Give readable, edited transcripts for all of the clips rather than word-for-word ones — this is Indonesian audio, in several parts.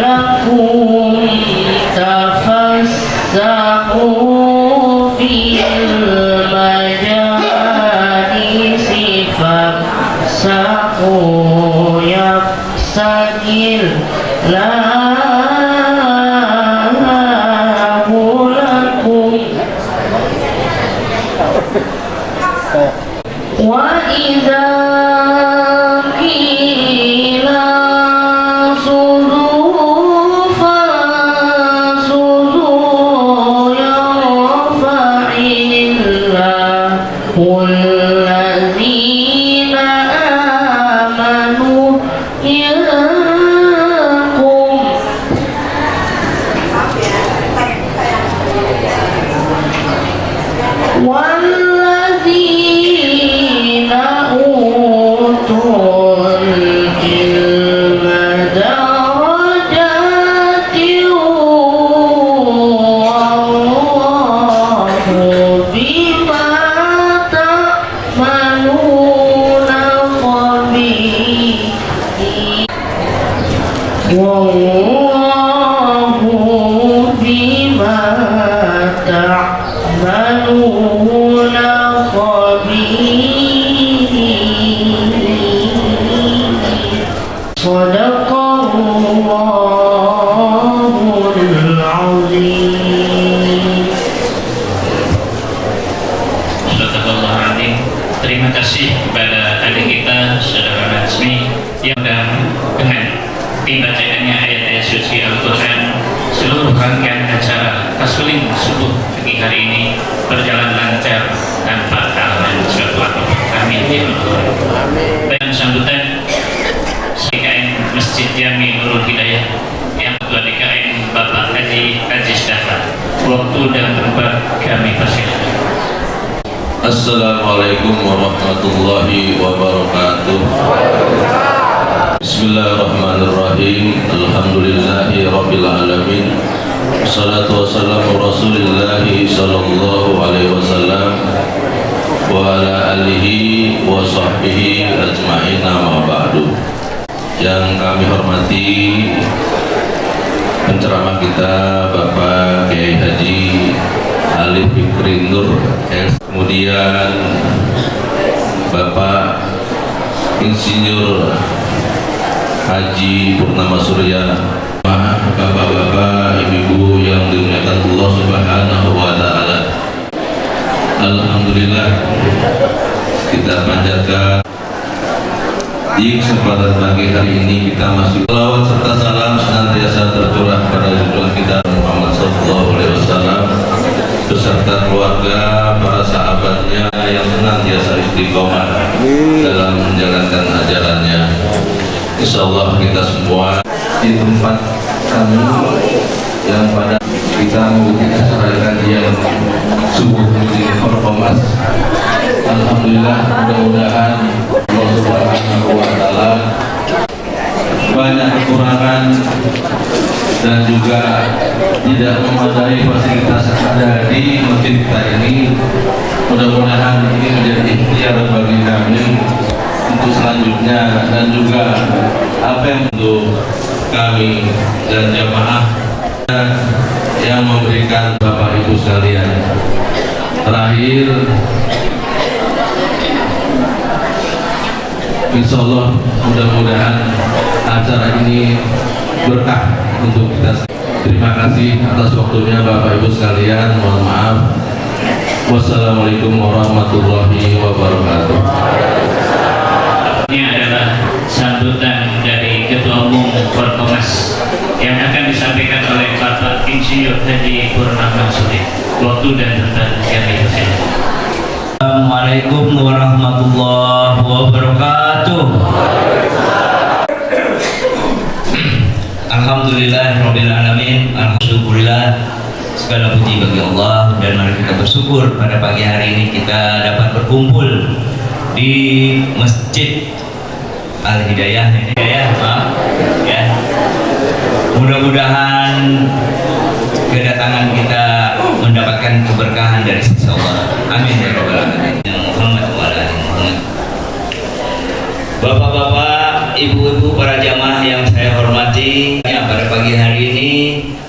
لكم تفسحوا في المجالس فافسحوا يفسح الله لكم وإذا قيل انصروا فانصروا يرفع الله الذين آمنوا منكم والذين أوتوا العلم درجات والله بما تعملون خبير والله بما تعملون خبير صدق الله العظيم. Astagfirullahaladzim. Terima kasih kepada adik kita saudara Nazmi yang dengan dibacakannya ayat-ayat suci Al-Quran, seluruh rangkaian acara taslim subuh pagi hari ini berjalan lancar tanpa halangan suatu. Amin ya Allah. Dan sambutan DKM Masjid Jami Nurul Hidayah yang ketua DKM Bapak Haji Aziz Dahlan. Waktu dan tempat kami persilakan. Assalamualaikum warahmatullahi wabarakatuh. Bismillahirrahmanirrahim. Alhamdulillahi rabbil alamin. Wassalatu wassalamu rasulillahi sallallahu alaihi wasallam wa ala alihi wa sahbihi ajma'in, amma ba'du. Yang kami hormati penceramah kita Bapak Kiai Haji Alif Fikri Nur, kemudian Bapak Insinyur Haji Purnama Surya, bapak-bapak, ibu-ibu yang dimuliakan Allah Subhanahu wa Ta'ala. Alhamdulillah, kita panjatkan di kesempatan pagi hari ini kita masih selawat serta salam senantiasa tercurah pada junjungan kita Muhammad sallallahu alaihi wasallam beserta keluarga, para sahabatnya yang senantiasa istiqomah dalam menjalankan ajarannya. Insyaallah kita semua di tempat kami yang pada kita mengikuti acara kajian subuh di Forkomas. Alhamdulillah, mudah-mudahan Allah Subhanahu wa Ta'ala banyak kekurangan dan juga tidak memadai fasilitas yang ada di masjid kita ini. Mudah-mudahan ini menjadi ikhtiar bagi kami untuk selanjutnya, dan juga apa yang untuk kami dan jamaah yang memberikan Bapak Ibu sekalian. Terakhir, insya Allah mudah-mudahan acara ini berkah untuk kita. Terima kasih atas waktunya Bapak Ibu sekalian. Mohon maaf. Wassalamualaikum warahmatullahi wabarakatuh. Ini adalah sambutan dari Ketua Umum Forkomas yang akan disampaikan oleh Bapak Insinyur Haji Purnama Surya. Waktu dan tempat kami persilakan. Assalamualaikum warahmatullahi wabarakatuh. Alhamdulillahirabbil alamin. Alhamdulillah, segala puji bagi Allah, dan mari kita bersyukur pada pagi hari ini kita dapat berkumpul di Masjid Al-Hidayah. Ya. Mudah-mudahan kedatangan kita mendapatkan keberkahan dari sisi Allah. Amin ya rabbal alamin. Muhammad wa ala ali Muhammad. Bapak-bapak, ibu-ibu, para jamaah yang saya pada pagi hari ini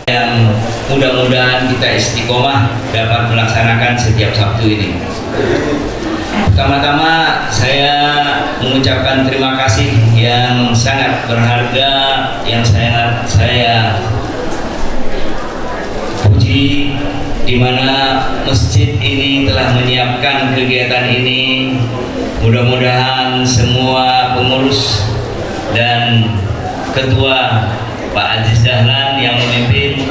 yang mudah-mudahan kita istiqomah dapat melaksanakan setiap Sabtu ini. Pertama-tama saya mengucapkan terima kasih yang sangat berharga, yang saya puji, di mana masjid ini telah menyiapkan kegiatan ini. Mudah-mudahan semua pengurus dan ketua Pak Aziz Dahlan yang memimpin,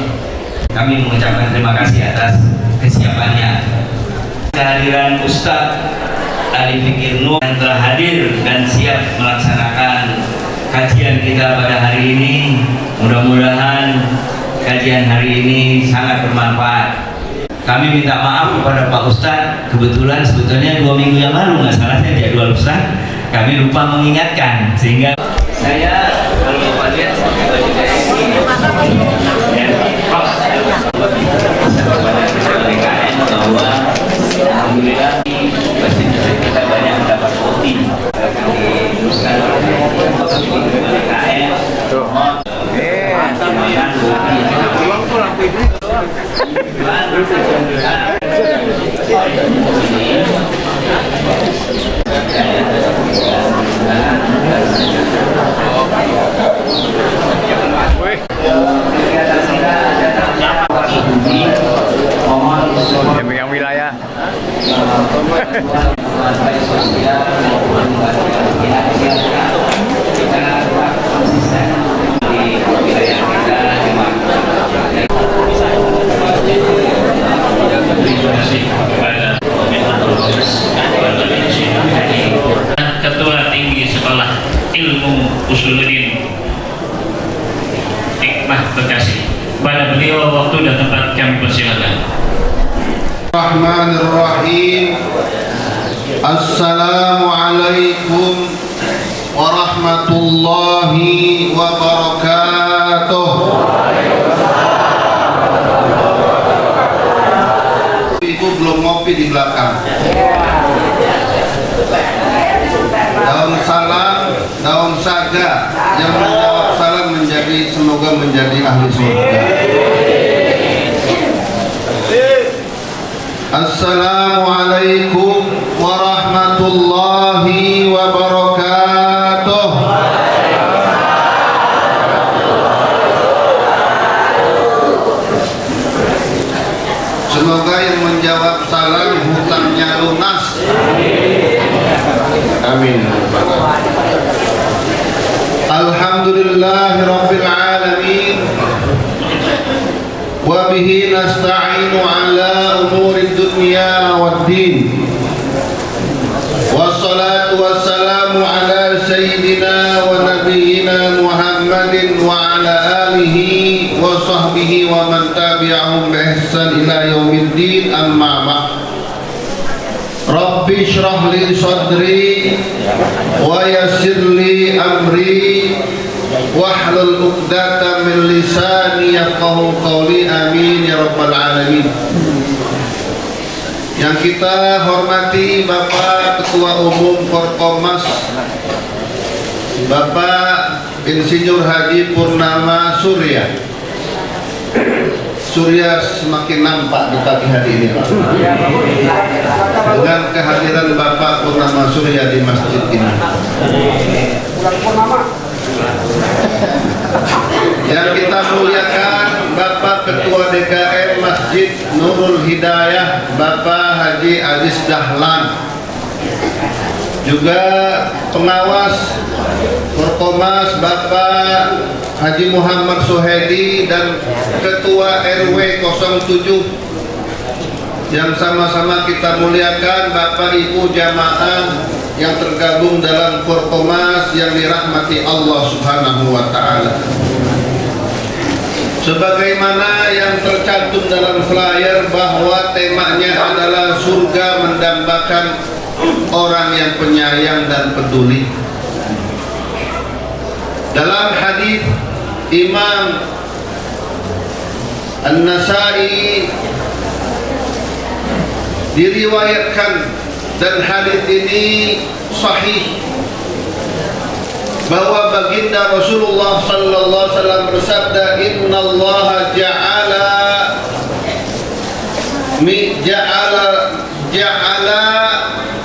kami mengucapkan terima kasih atas kesiapannya. Kehadiran Ustadz Ali Fikir Nur yang telah hadir dan siap melaksanakan kajian kita pada hari ini. Mudah-mudahan kajian hari ini sangat bermanfaat. Kami minta maaf kepada Pak Ustadz, kebetulan sebetulnya 2 minggu yang lalu nggak salah saya jadwal Ustadz, kami lupa mengingatkan, sehingga saya kalau Bapak lihat bahwa alhamdulillah masjid kita banyak mendapat voting yang pegang wilayah. Ketua Tinggi Sekolah Ilmu Usuluddin Hikmah Bekasi. Pada beliau waktu dan tempat kami persilakan. Bismillahirrahmanirrahim. Assalamualaikum warahmatullahi wabarakatuh. Ibu belum ngopi di belakang. Daun salam, daun saga yang menjawab salam semoga menjadi ahli surga. Assalamualaikum warahmatullahi wabarakatuh. Semoga yang menjawab salam hutangnya lunas. Amin. Alhamdulillahirabbil alamin. Wa bihi nasta'inu ala umurid dunya waddin. Wassalatu wassalamu ala sayyidina wa nabiyyina Muhammadin wa ala alihi wa sahbihi wa man tabi'ahum bi ihsan ila yaumiddin, amma ba'd. Rabbi shrah li sadri wa yassir li amri wahlul 'uqdatam min lisani yafqahu qawli, amin ya rabbal alamin. Yang kita hormati Bapak Ketua Umum Forkomas, Bapak Insinyur Haji Purnama Surya. Surya semakin nampak di pagi hari ini, Pak, dengan kehadiran Bapak Purnama Surya di masjid ini. Yang kita muliakan Bapak Ketua DKM Masjid Nurul Hidayah, Bapak Haji Aziz Dahlan, juga pengawas Forkomas Bapak Haji Muhammad Suhedi dan Ketua RW 07 yang sama-sama kita muliakan Bapak Ibu jamaah yang tergabung dalam Forkomas yang dirahmati Allah Subhanahu wa taala. Sebagaimana yang tercantum dalam flyer bahwa temanya adalah surga mendambakan orang yang penyayang dan peduli. Dalam hadis Imam An-Nasai diriwayatkan, dan hadis ini sahih, bahwa baginda Rasulullah sallallahu alaihi wasallam bersabda, innallaha ja'ala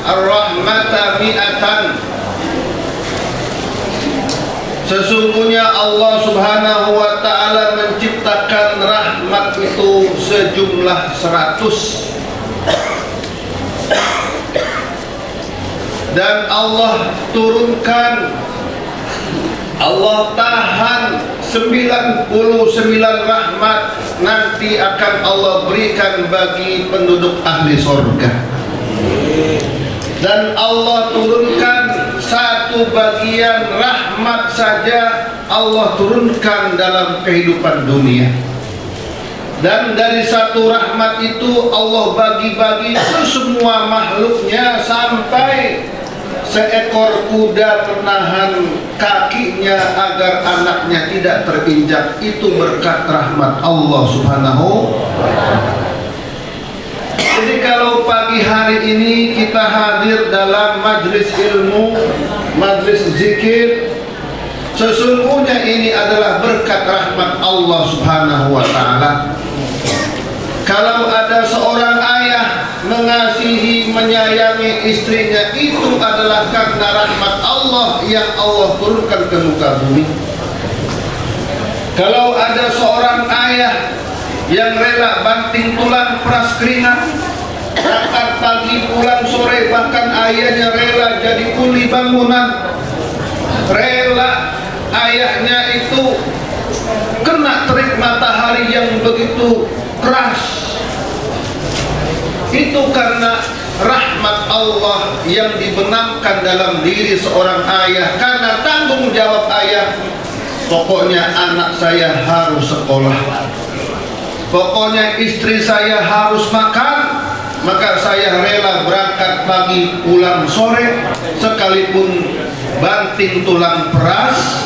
ar-rahmata mi'atan. Sesungguhnya Allah Subhanahu wa ta'ala menciptakan rahmat itu sejumlah 100. Dan Allah turunkan, Allah tahan 99 rahmat nanti akan Allah berikan bagi penduduk ahli surga. Dan Allah turunkan satu bagian rahmat saja Allah turunkan dalam kehidupan dunia. Dan dari satu rahmat itu Allah bagi-bagi ke semua makhluknya, sampai seekor kuda menahan kakinya agar anaknya tidak terinjak. Itu berkat rahmat Allah Subhanahu wa ta'ala. Jadi kalau pagi hari ini kita hadir dalam majlis ilmu, majlis zikir, sesungguhnya ini adalah berkat rahmat Allah Subhanahu wa ta'ala. Kalau ada seorang ayah mengasihi, menyayangi istrinya, itu adalah karena rahmat Allah yang Allah turunkan ke muka bumi. Kalau ada seorang ayah yang rela banting tulang, peras keringat, berangkat pagi pulang sore, bahkan ayahnya rela jadi kuli bangunan, rela ayahnya itu kena terik matahari yang begitu keras, itu karena rahmat Allah yang dibenamkan dalam diri seorang ayah. Karena tanggung jawab ayah, pokoknya anak saya harus sekolah, pokoknya istri saya harus makan, maka saya rela berangkat pagi pulang sore, sekalipun banting tulang peras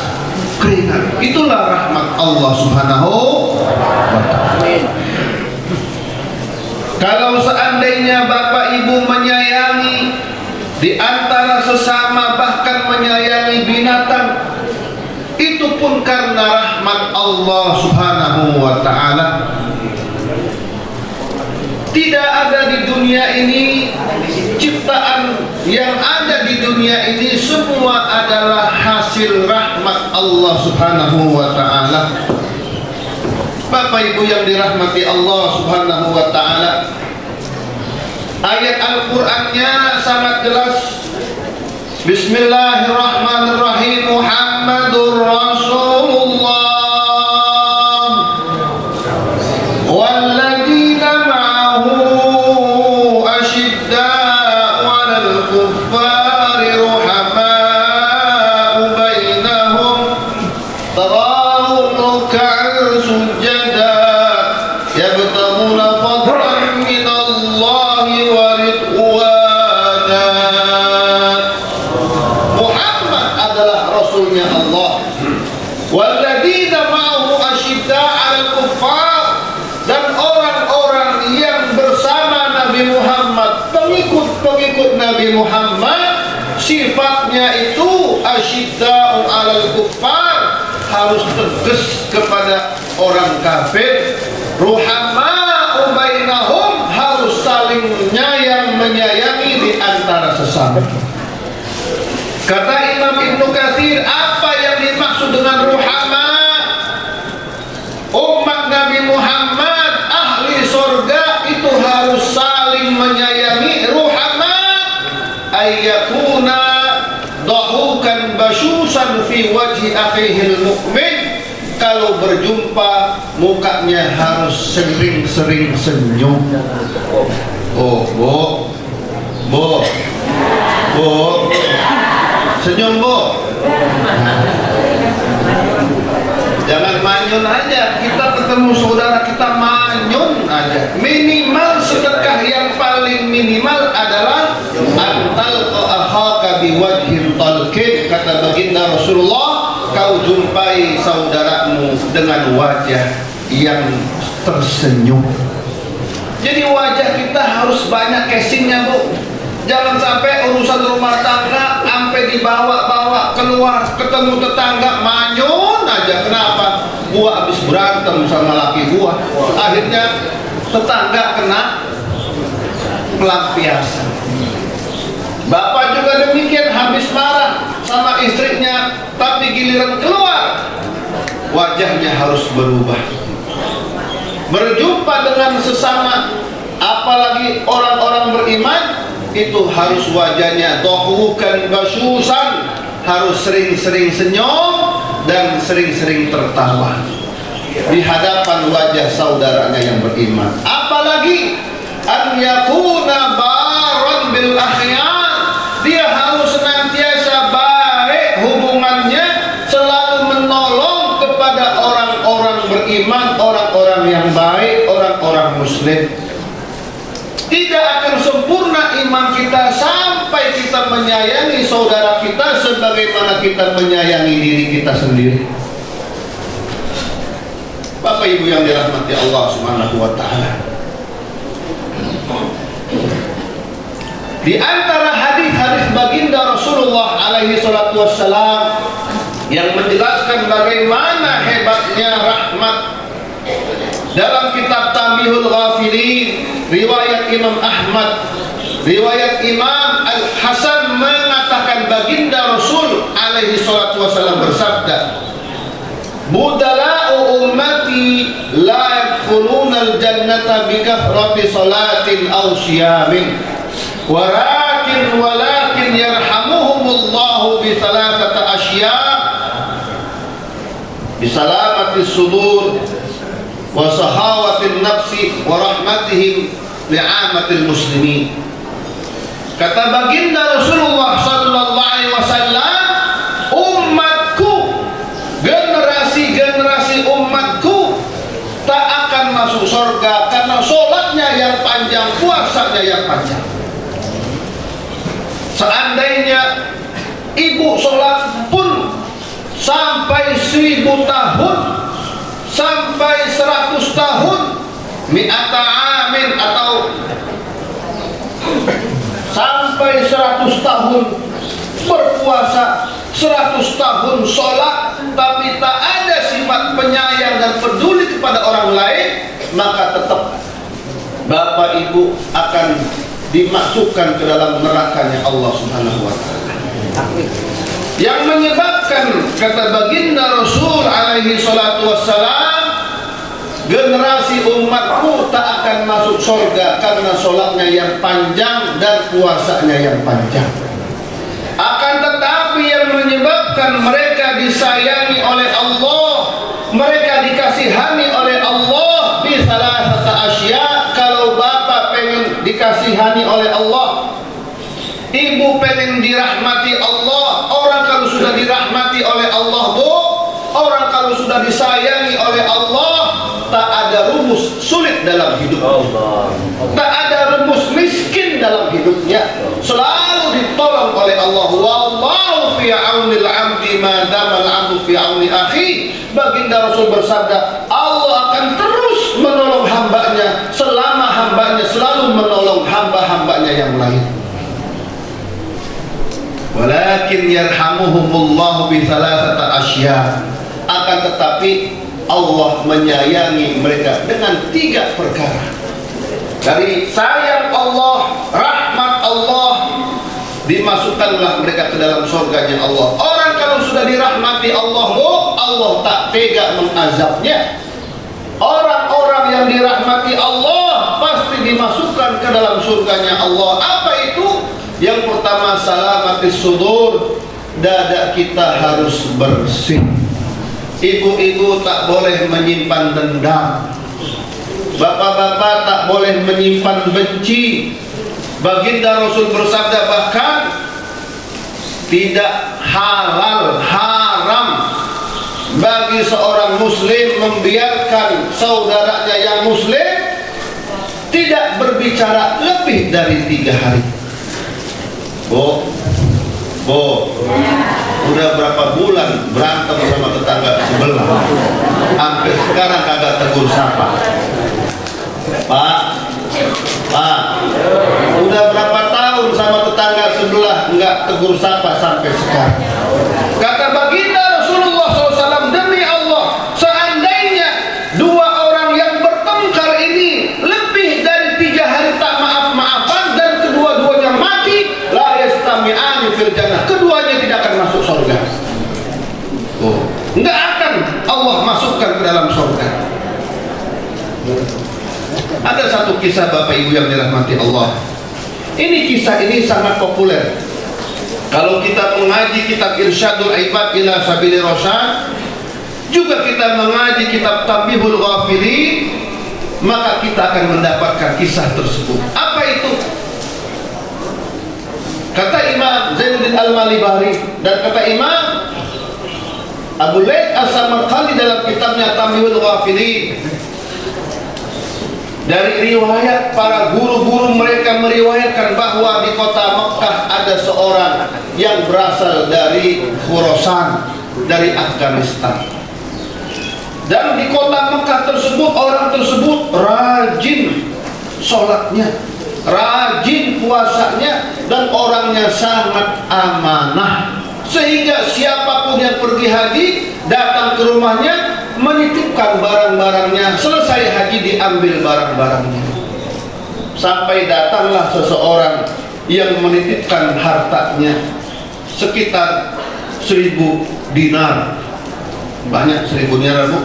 keringat. Itulah rahmat Allah Subhanahu wa ta'ala. Kalau seandainya bapak ibu menyayangi di antara sesama, bahkan menyayangi binatang, itu pun karena rahmat Allah Subhanahu wa ta'ala. Tidak ada di dunia ini ciptaan yang ada di dunia ini semua adalah hasil rahmat Allah Subhanahu wa ta'ala. Bapak ibu yang dirahmati Allah Subhanahu wa ta'ala, ayat Al-Qur'annya sangat jelas. Bismillahirrahmanirrahim. Muhammadur Rasulullah walladzina ma'ahu asyidda'u 'alal kuffari ruhama'u bainahum tarahum ruk'an sujada yabtaghuna fadlan minallahi wa ridwana. Muhammad adalah rasulnya Allah. Walladzina ma'ahu asyidda'u 'alal kuffar, dan orang-orang yang bersama Nabi Muhammad, pengikut-pengikut Nabi Muhammad, sifatnya itu asyidda'u 'alal kuffar, harus tegas kepada orang kafir, ruhama'u bainahum, harus saling menyayangi di antara sesama. Kata Imam Ibnu Katsir, apa yang dimaksud dengan ruhama? Umat Nabi Muhammad, ahli surga, itu harus saling menyayangi. Ruhama ayyakuna dahukan basyusan fi wajhi akhihil mu'min, kalau berjumpa mukanya harus sering-sering senyum. Oh, Bu, senyum Bu. Jangan manyun aja, kita ketemu saudara kita manyun aja. Minimal sedekah yang paling minimal adalah antal akhaka biwajhin talqin. Kata baginda Rasulullah, kau jumpai saudaramu dengan wajah yang tersenyum. Jadi wajah kita harus banyak casingnya Bu. Jangan sampai urusan rumah tangga sampai dibawa-bawa ke keluar ketemu tetangga manyun aja. Kenapa? Gua habis berantem sama laki gua, akhirnya tetangga kena pelampiasan. Bapak juga demikian, habis marah sama istrinya, tapi giliran keluar wajahnya harus berubah. Berjumpa dengan sesama, apalagi orang-orang beriman, itu harus wajahnya dohukan basyusan, harus sering-sering senyum dan sering-sering tertawa di hadapan wajah saudaranya yang beriman. Apalagi an yakuna baran bil akhyar, dia harus senantiasa baik hubungannya, selalu menolong kepada orang-orang beriman, orang-orang yang baik, orang-orang muslim. Tidak akan sempurna iman kita sampai kita menyayangi saudara kita sebagaimana kita menyayangi diri kita sendiri. Bapak Ibu yang dirahmati Allah Subhanahu wa taala. Di antara hadis-hadis baginda Rasulullah alaihi salatu wassalam yang menjelaskan bagaimana hebatnya rahmat, dalam kitab Tambihul Ghafilin riwayat Imam Ahmad, riwayat Imam Al-Hasan mengatakan baginda Rasul alaihi salatu wassalam bersabda, budala'u ummati la yadkhuluna al-jannata bi kathrati salatin aw siyamin walakin yarhamuhumullahu bi thalathati asya' bi salamati sudur wa sahawatin nafsi wa rahmatihim li'amatil muslimin. Kata baginda Rasulullah sallallahu alaihi wasallam, umatku, generasi umatku tak akan masuk surga karena sholatnya yang panjang, puasanya yang panjang. Seandainya ibu sholat pun sampai 1000 tahun, sampai 100 tahun, mi'ata amin, atau sampai 100 tahun berpuasa, 100 tahun sholat, tapi tak ada sifat penyayang dan peduli kepada orang lain, maka tetap bapak ibu akan dimasukkan ke dalam nerakanya Allah Subhanahu wa taala. Yang menyebabkan, kata baginda Rasul alaihi salatu wassalam, generasi umatku tak akan masuk surga karena sholatnya yang panjang dan puasanya yang panjang. Akan tetapi yang menyebabkan mereka disayangi oleh Allah, mereka dikasihani oleh Allah, bisalah satu asya. Kalau bapak pengen dikasihani oleh Allah, ibu pengen dirahmati Allah, orang kalau sudah dirahmati oleh Allah, bu, orang kalau sudah disayangi oleh Allah, tak ada rumus sulit dalam hidupnya, tak ada rumus miskin dalam hidupnya, selalu ditolong oleh Allah. Wallahu fi aunil 'abdi ma damal 'abdu fi auni akhi. Baginda Rasul bersabda, Allah akan terus menolong hambanya selama hambanya selalu menolong hamba-hambanya yang lain. Walakin yarhamuhumullahu bi thalathati asya. Akan tetapi Allah menyayangi mereka dengan 3 perkara. Dari sayang Allah, rahmat Allah, dimasukkanlah mereka ke dalam surganya Allah. Orang kalau sudah dirahmati Allah, Allah tak tega mengazabnya. Orang-orang yang dirahmati Allah pasti dimasukkan ke dalam surganya Allah. Apa itu? Yang pertama, salamatis sudur, dada kita harus bersih. Ibu-ibu tak boleh menyimpan dendam, bapak-bapak tak boleh menyimpan benci. Baginda Rasul bersabda, bahkan tidak halal, haram bagi seorang muslim membiarkan saudaranya yang muslim tidak berbicara lebih dari 3 hari. Bu, udah berapa bulan berantem sama tetangga sebelah, sampai sekarang kagak tegur sapa. Pak, udah berapa tahun sama tetangga sebelah enggak tegur sapa sampai sekarang. Kata baginda Rasulullah SAW, demi Allah, seandainya dua orang yang bertengkar ini lebih dari 3 hari tak maaf-maafan dan kedua-duanya mati, la yastami'ani fil jannah, keduanya tidak akan masuk surga. Enggak akan Allah masukkan ke dalam surga. Ada satu kisah Bapak Ibu yang dirahmati Allah. Kisah ini sangat populer. Kalau kita mengaji kitab Irsyadul Ibad ila Sabilir Rasyad, juga kita mengaji kitab Tanbihul Ghafilin, maka kita akan mendapatkan kisah tersebut. Apa itu? Kata Imam Zainuddin Al-Malibari dan kata Imam Abu Laith As-Samarqandi dalam kitabnya Tanbihul Ghafilin, dari riwayat para guru-guru mereka meriwayatkan bahwa di kota Mekah ada seorang yang berasal dari Khurasan, dari Afghanistan. Dan di kota Mekah tersebut, orang tersebut rajin sholatnya, rajin puasanya, dan orangnya sangat amanah. Sehingga siapapun yang pergi haji datang ke rumahnya, menitipkan barang-barangnya, selesai haji diambil barang-barangnya. Sampai datanglah seseorang yang menitipkan hartanya sekitar 1000 dinar. Banyak 1000 dinar, Bu.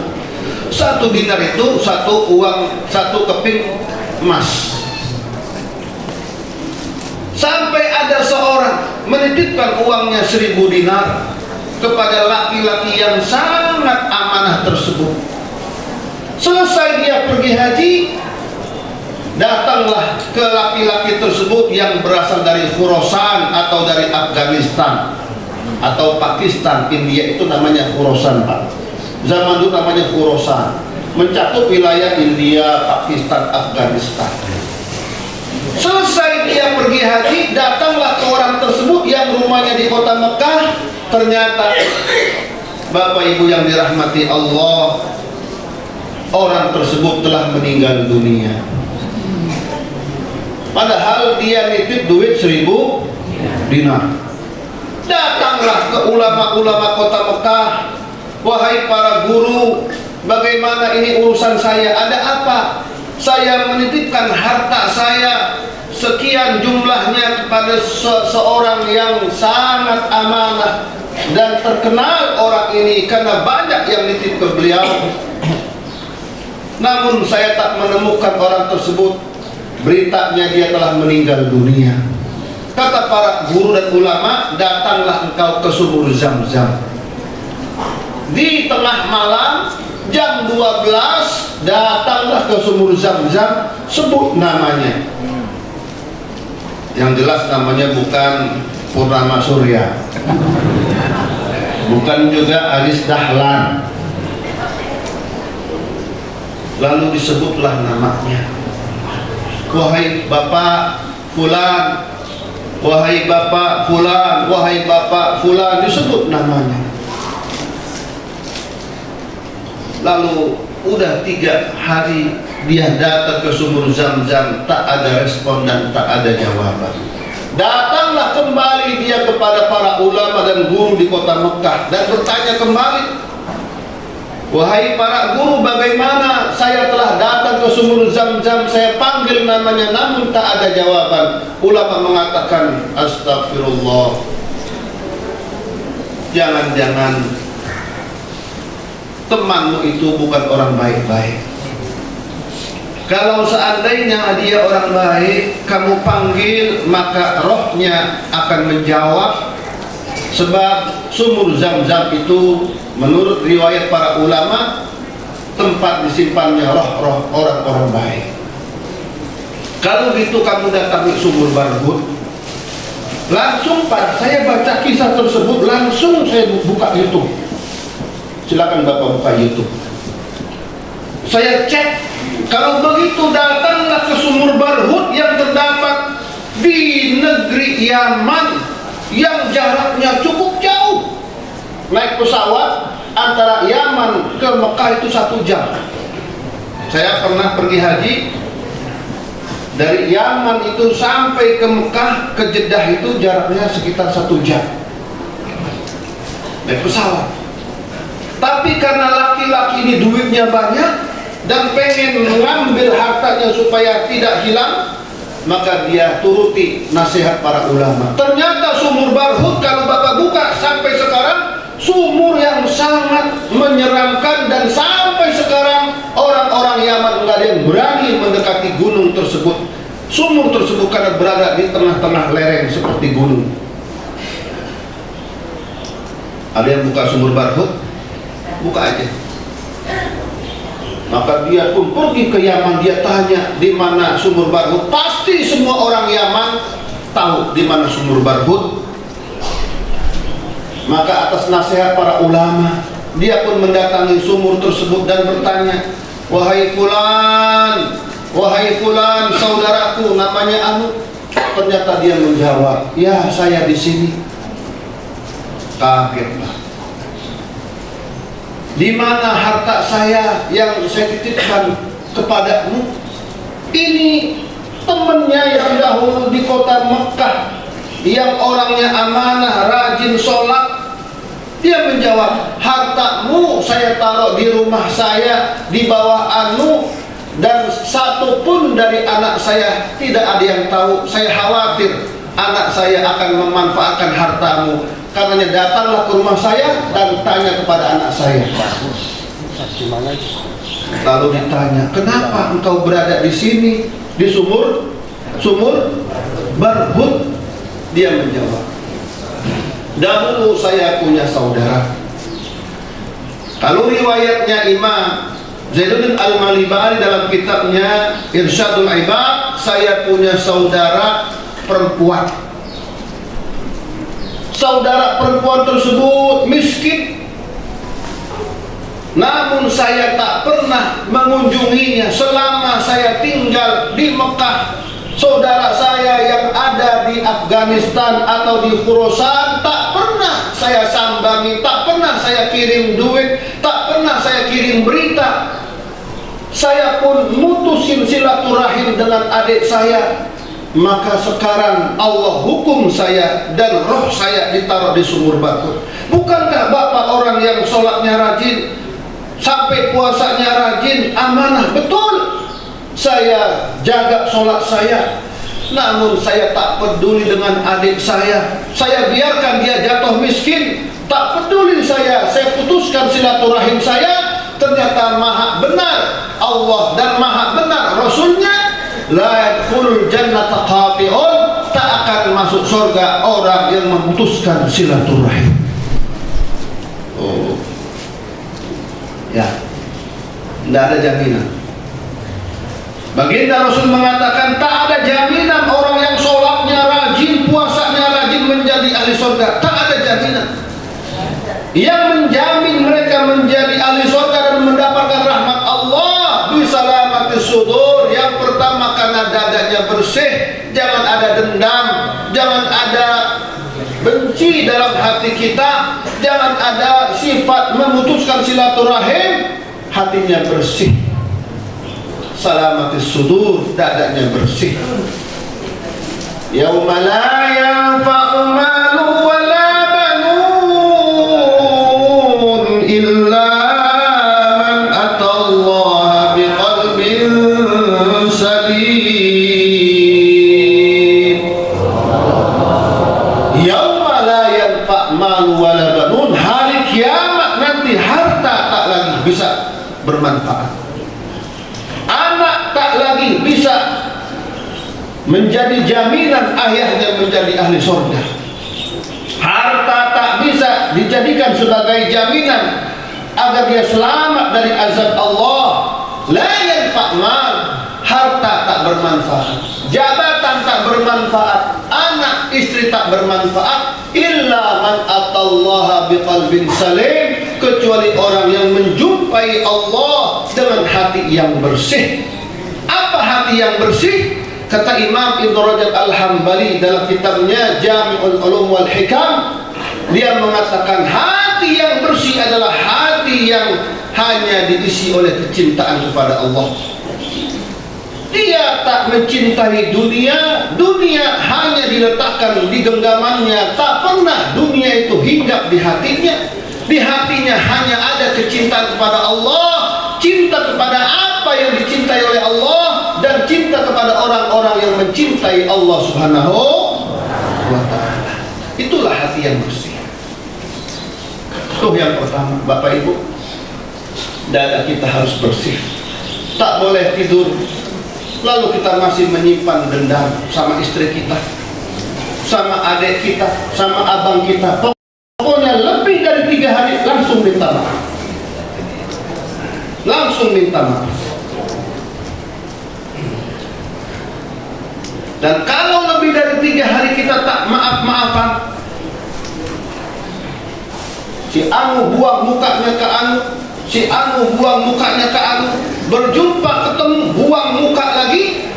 1 dinar itu 1 keping emas. Sampai ada seorang menitipkan uangnya 1000 dinar kepada laki-laki yang sangat amanah tersebut. Selesai dia pergi haji, datanglah ke laki-laki tersebut yang berasal dari Khurasan atau dari Afghanistan atau Pakistan. India itu namanya Khurasan, Pak. Zaman dulu namanya Khurasan, mencakup wilayah India, Pakistan, Afghanistan. Selesai dia pergi haji, datanglah ke orang tersebut yang rumahnya di kota Mekah. Ternyata Bapak Ibu yang dirahmati Allah, orang tersebut telah meninggal dunia. Padahal dia nitip duit 1000 dinar. Datanglah ke ulama-ulama kota Mekah. Wahai para guru, bagaimana ini urusan saya? Ada apa? Saya menitipkan harta saya sekian jumlahnya kepada seorang yang sangat amanah dan terkenal orang ini karena banyak yang nitip ke beliau. Namun saya tak menemukan orang tersebut. Beritanya dia telah meninggal dunia. Kata para guru dan ulama, datanglah engkau ke sumur Zam-Zam. Di tengah malam jam 12, datanglah ke sumur Zam-Zam, sebut namanya. Yang jelas namanya bukan Purnama Surya, bukan juga Aris Dahlan. Lalu disebutlah namanya. Wahai Bapak Fulan, wahai Bapak Fulan, wahai Bapak Fulan, disebut namanya. Lalu udah 3 hari dia datang ke sumur Zam-Zam, tak ada respon dan tak ada jawaban. Datanglah kembali dia kepada para ulama dan guru di kota Mekah dan bertanya kembali, wahai para guru, bagaimana? Saya telah datang ke sumur Zam-Zam, saya panggil namanya namun tak ada jawaban. Ulama mengatakan, astagfirullah, jangan-jangan temanmu itu bukan orang baik-baik. Kalau seandainya dia orang baik, kamu panggil, maka rohnya akan menjawab. Sebab sumur Zam-Zam itu menurut riwayat para ulama tempat disimpannya roh-roh orang-orang baik. Kalau gitu kamu datangi sumur Barhut. Langsung Pak, saya baca kisah tersebut, langsung saya buka YouTube. Silakan Bapak buka YouTube. Saya cek. Kalau begitu datanglah ke sumur Barhut yang terdapat di negeri Yaman yang jaraknya cukup jauh. Naik pesawat antara Yaman ke Mekah itu 1 jam. Saya pernah pergi haji Dari Yaman itu sampai ke Mekah, ke Jeddah itu jaraknya sekitar 1 jam naik pesawat. Tapi karena laki-laki ini duitnya banyak dan pengen mengambil hartanya supaya tidak hilang, maka dia turuti nasihat para ulama. Ternyata sumur Barhut kalau Bapak buka sampai sekarang, sumur yang sangat menyeramkan, dan sampai sekarang orang-orang Yaman nggak ada yang berani mendekati gunung tersebut. Sumur tersebut karena berada di tengah-tengah lereng seperti gunung. Ada yang buka sumur Barhut? Buka aja. Maka dia pun pergi ke Yaman, dia tanya di mana sumur Barhut. Pasti semua orang Yaman tahu di mana sumur Barhut. Maka atas nasihat para ulama, dia pun mendatangi sumur tersebut dan bertanya, wahai fulan, saudaraku namanya Anu. Ternyata dia menjawab, ya saya di sini. Kagetlah. Di mana harta saya yang saya titipkan kepadamu? Ini temannya yang dahulu di kota Mekah, yang orangnya amanah, rajin sholat. Dia menjawab, hartamu saya taruh di rumah saya di bawah Anu, dan satu pun dari anak saya tidak ada yang tahu. Saya khawatir anak saya akan memanfaatkan hartamu. Karenanya datanglah ke rumah saya dan tanya kepada anak saya. Lalu ditanya, kenapa engkau berada di sini, di sumur Barhut? Dia menjawab, dahulu saya punya saudara. Kalau riwayatnya Imam Zainuddin Al-Malibari dalam kitabnya Irsyadul Ibad, saya punya saudara perempuan. Saudara perempuan tersebut miskin, namun saya tak pernah mengunjunginya selama saya tinggal di Mekah. Saudara saya yang ada di Afghanistan atau di Khorasan tak pernah saya sambangi, tak pernah saya kirim duit, tak pernah saya kirim berita. Saya pun mutusin silaturahim dengan adik saya. Maka sekarang Allah hukum saya dan roh saya ditaruh di sumur Barhut. Bukankah Bapak orang yang sholatnya rajin, sampai puasanya rajin, amanah? Betul, saya jaga sholat saya, namun saya tak peduli dengan adik saya. Saya biarkan dia jatuh miskin, tak peduli saya putuskan silaturahim saya. Ternyata maha benar Allah dan maha benar Rasulnya, la yadkhulul jannata qati'un, tak akan masuk surga orang yang memutuskan silaturahim. Oh, ya, tidak ada jaminan. Baginda Rasul mengatakan, tak ada jaminan orang yang sholatnya rajin, puasanya rajin menjadi ahli surga. Tak ada jaminan. Yang menjamin mereka menjadi ahli surga dan mendapatkan rahmat Allah bisalamatis sudur. Yang pertama, karena dadanya bersih, jangan ada dendam, jangan ada benci dalam hati kita, jangan ada sifat memutuskan silaturahim. Hatinya bersih, salamatis sudur, dadanya bersih. Yauma la yanfa'u malu wa la banun illa man atallaha biqalbin salim. Yauma la yanfa' malu wa la banun, hari kiamat nanti harta tak lagi bisa bermanfaat, anak tak lagi bisa menjadi jaminan ayahnya menjadi ahli surga, harta tak bisa dijadikan sebagai jaminan agar dia selamat dari azab Allah. La yanfa' mal, harta tak bermanfaat, jabatan tak bermanfaat, anak istri tak bermanfaat, illa man atallaha biqalbin salim, kecuali orang yang menjumpai Allah dengan hati yang bersih. Apa hati yang bersih? Kata Imam Ibn Rajab Al-Hambali dalam kitabnya Jami'ul Ulum wal Hikam, dia mengatakan hati yang bersih adalah hati yang hanya diisi oleh kecintaan kepada Allah. Dia Dia tak mencintai dunia. Dunia hanya diletakkan di genggamannya. Tak pernah dunia itu hinggap di hatinya. Di hatinya hanya ada kecintaan kepada Allah, cinta kepada apa yang dicintai oleh Allah, dan cinta kepada orang-orang yang mencintai Allah Subhanahu wa ta'ala. Itulah hati yang bersih. Itu yang pertama, Bapak Ibu. Dada kita harus bersih. Tak boleh tidur lalu kita masih menyimpan dendam sama istri kita, sama adik kita, sama abang kita. Pokoknya lebih dari 3 hari langsung minta maaf. Langsung minta maaf. Dan kalau lebih dari 3 hari kita tak maaf-maafan, si Anu buang mukanya ke Anu, si Anu buang mukanya ke Anu, berjumpa ketemu buang muka lagi.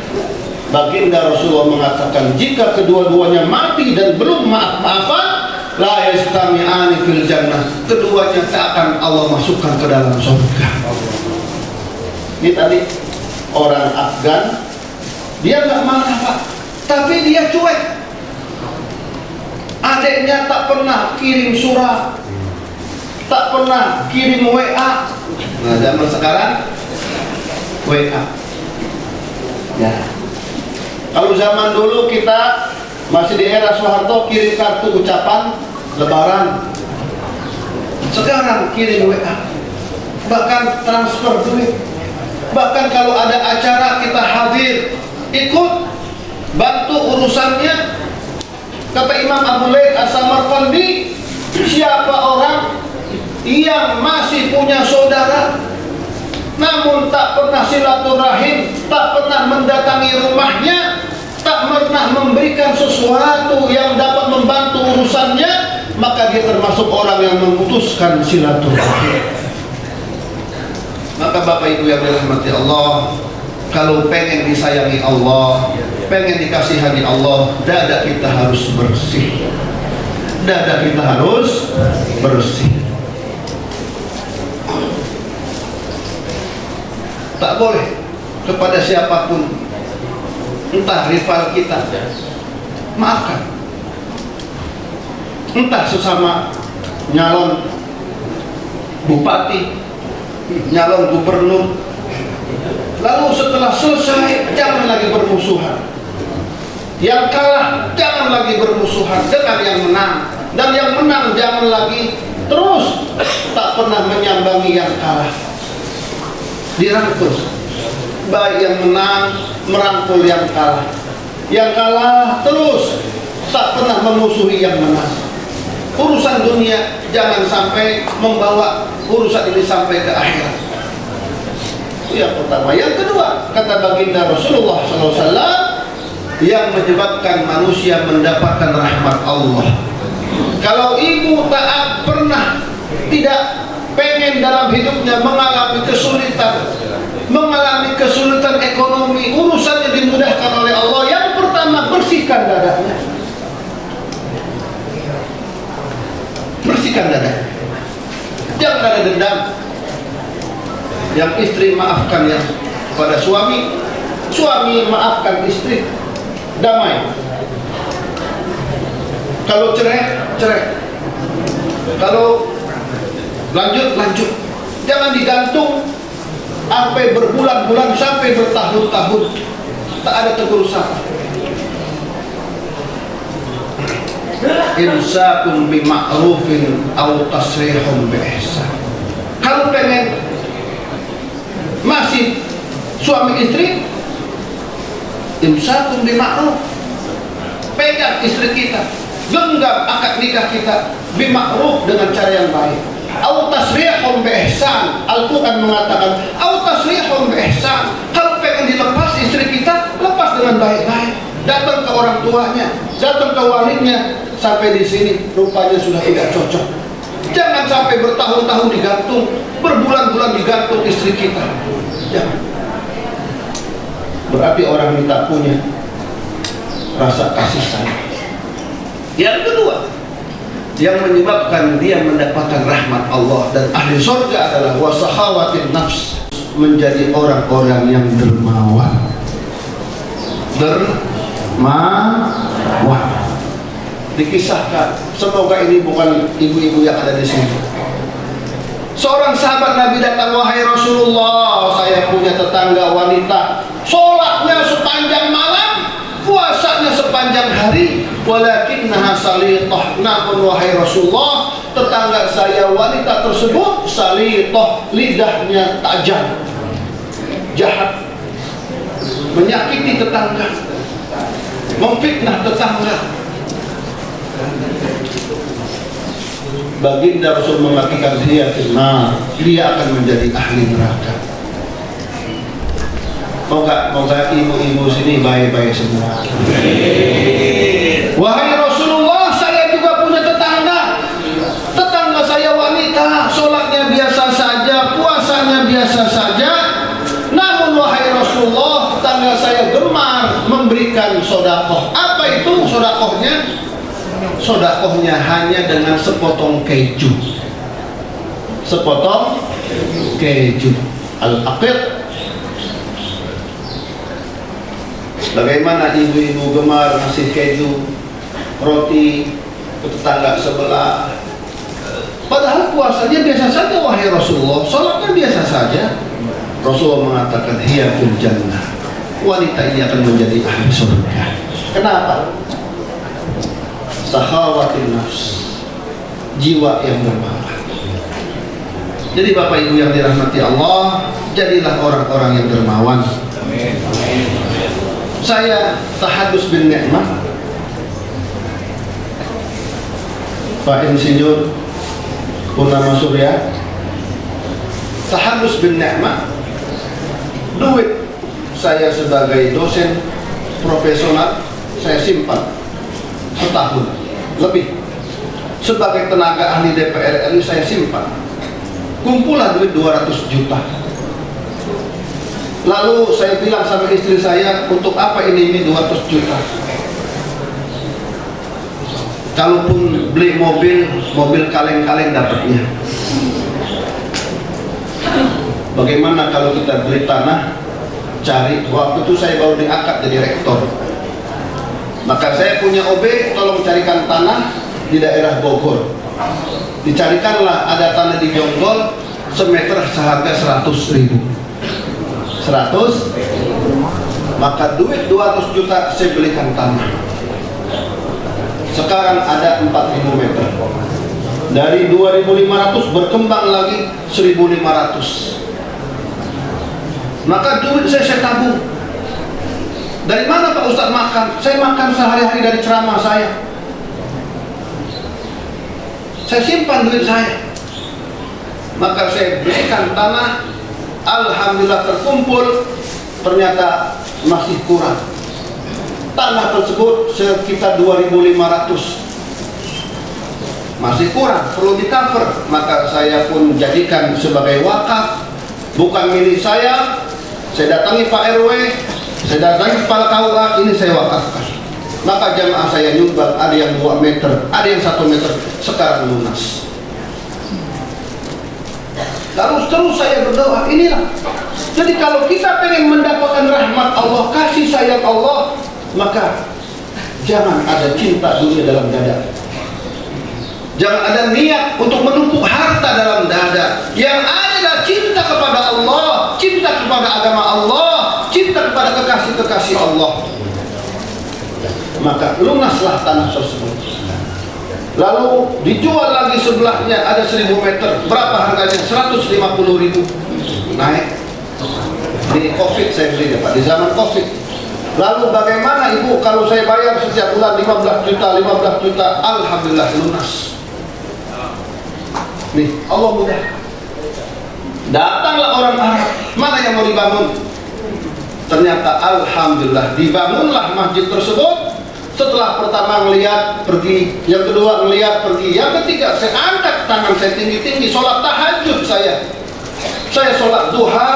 Baginda Rasulullah mengatakan, jika kedua-duanya mati dan belum maaf-maafan, la yastami'ani fil jannah, keduanya tak akan Allah masukkan ke dalam surga. Ini tadi orang Afgan, dia nggak marah Pak, tapi dia cuek. Adiknya tak pernah kirim surat, tak pernah kirim WA. Nah, zaman sekarang WA. Ya. Kalau zaman dulu kita masih di era Soeharto kirim kartu ucapan Lebaran. Sekarang kirim WA. Bahkan transfer duit. Bahkan kalau ada acara kita hadir, ikut, bantu urusannya. Kata Imam Abu Laith As-Samarqandi, siapa orang yang masih punya saudara namun tak pernah silaturahim, tak pernah mendatangi rumahnya, tak pernah memberikan sesuatu yang dapat membantu urusannya, maka dia termasuk orang yang memutuskan silaturahim. Maka Bapak Ibu yang dirahmati Allah, kalau pengen disayangi Allah, pengen dikasihani Allah, dada kita harus bersih. Dada kita harus bersih. Tak boleh kepada siapapun, entah rival kita, maafkan. Entah sesama nyalon bupati, nyalon gubernur, lalu setelah selesai jangan lagi bermusuhan. Yang kalah jangan lagi bermusuhan dengan yang menang, dan yang menang jangan lagi terus tak pernah menyambangi yang kalah. Dirangkul, baik yang menang merangkul yang kalah, yang kalah terus tak pernah memusuhi yang menang. Urusan dunia jangan sampai membawa urusan ini sampai ke akhirat. Itu yang pertama. Yang kedua, kata baginda Rasulullah SAW, yang menyebabkan manusia mendapatkan rahmat Allah. Kalau ibu tak pernah tidak pengen dalam hidupnya mengalami kesulitan ekonomi, urusannya dimudahkan oleh Allah, yang pertama bersihkan dadanya. Bersihkan dadanya. Jangan ada dendam. Yang istri maafkan yang pada suami, suami maafkan istri, damai. Kalau cerai, cerai. Kalau lanjut. Jangan digantung sampai berbulan-bulan, sampai bertahun-tahun tak ada tegur sapa. Imsakun bima'rufin aw tasrihun biihsan. Kalau pengen masih suami istri, imsakun bima'ruf, pegang istri kita, genggam akad nikah kita bima'ruf, dengan cara yang baik. Au tasrihun biihsan. Al-Quran mengatakan au tasrihun biihsan. Kalau pengen dilepas istri kita, lepas dengan baik-baik. Datang ke orang tuanya, datang ke walinya. Sampai di sini rupanya sudah tidak cocok. Jangan sampai bertahun-tahun digantung, berbulan-bulan digantung istri kita. Jangan. Berarti orang ini tak punya rasa kasih sayang. Yang kedua, yang menyebabkan dia mendapatkan rahmat Allah dan ahli surga adalah wasahawatin nafs, menjadi orang-orang yang dermawan. dermawan. Dikisahkan, semoga ini bukan ibu-ibu yang ada di sini. Seorang sahabat Nabi datang, wahai Rasulullah, saya punya tetangga wanita, sholatnya sepanjang malam, puasanya sepanjang hari, walakinnaha salitah. Namun wahai Rasulullah, tetangga saya wanita tersebut salitah, lidahnya tajam, jahat, menyakiti tetangga, memfitnah tetangga. Baginda Rasul mengatakan dia firman, dia akan menjadi ahli neraka. Moga ibu-ibu sini baik-baik semua. Wahai Rasulullah, saya juga punya tetangga. Tetangga saya wanita, sholatnya biasa saja, puasanya biasa saja. Namun wahai Rasulullah, tetangga saya gemar memberikan sodakoh. Apa itu sodakohnya? Sodakohnya hanya dengan sepotong keju. Sepotong keju al-aqid. Bagaimana ibu-ibu gemar ngasih keju, roti ke tetangga sebelah, padahal puasanya biasa saja wahai Rasulullah, sholatnya biasa saja. Rasulullah mengatakan hiya fil jannah, wanita ini akan menjadi ahli surga. Kenapa? Sakhawatin nafs, jiwa yang dermawan. Jadi Bapak Ibu yang dirahmati Allah, jadilah orang-orang yang dermawan. Saya tahadus bin ni'mah, Pak Insinyur Purnama Surya, tahadus bin ni'mah. Duit saya sebagai dosen profesional saya simpan setahun lebih. Sebagai tenaga ahli DPR RI saya simpan. Kumpulan duit 200 juta. Lalu saya bilang sama istri saya, untuk apa ini 200 juta? Kalaupun beli mobil kaleng-kaleng dapatnya. Bagaimana kalau kita beli tanah, cari, waktu itu saya baru diangkat jadi rektor. Maka saya punya OB, tolong carikan tanah di daerah Bogor. Dicarikanlah ada tanah di Jonggol, semeter seharga 100.000. 100, maka duit 200 juta saya belikan tanah. Sekarang ada 4.000 meter. Dari 2.500 berkembang lagi 1.500. Maka duit saya tabung. Dari mana Pak Ustadz makan? Saya makan sehari-hari dari ceramah saya. Saya simpan duit saya. Maka saya belikan tanah. Alhamdulillah terkumpul, ternyata masih kurang. Tanah tersebut sekitar 2.500, masih kurang, perlu di cover. Maka saya pun jadikan sebagai wakaf, bukan milik saya datangi Pak RW, saya datangi kepala KUA, ini saya wakafkan. Maka jamaah saya nyumbang, ada yang 2 meter, ada yang 1 meter, sekarang lunas. Lalu terus saya berdoa, inilah. Jadi kalau kita pengen mendapatkan rahmat Allah, kasih sayang Allah, maka jangan ada cinta dunia dalam dada. Jangan ada niat untuk menumpuk harta dalam dada. Yang ada adalah cinta kepada Allah, cinta kepada agama Allah, cinta kepada kekasih-kekasih Allah. Maka lunaslah tanah tersebut. Lalu dijual lagi sebelahnya, ada 1.000 meter. Berapa harganya? 150.000. Naik. Di Covid saya beli Pak, di zaman Covid. Lalu bagaimana Ibu kalau saya bayar setiap bulan 15 juta, alhamdulillah lunas. Nih, Allah mudah. Datanglah orang Arab, mana yang mau dibangun? Ternyata alhamdulillah dibangunlah masjid tersebut. Setelah pertama ngelihat pergi, yang kedua ngelihat pergi, yang ketiga saya angkat tangan saya tinggi-tinggi, sholat tahajud saya sholat duha,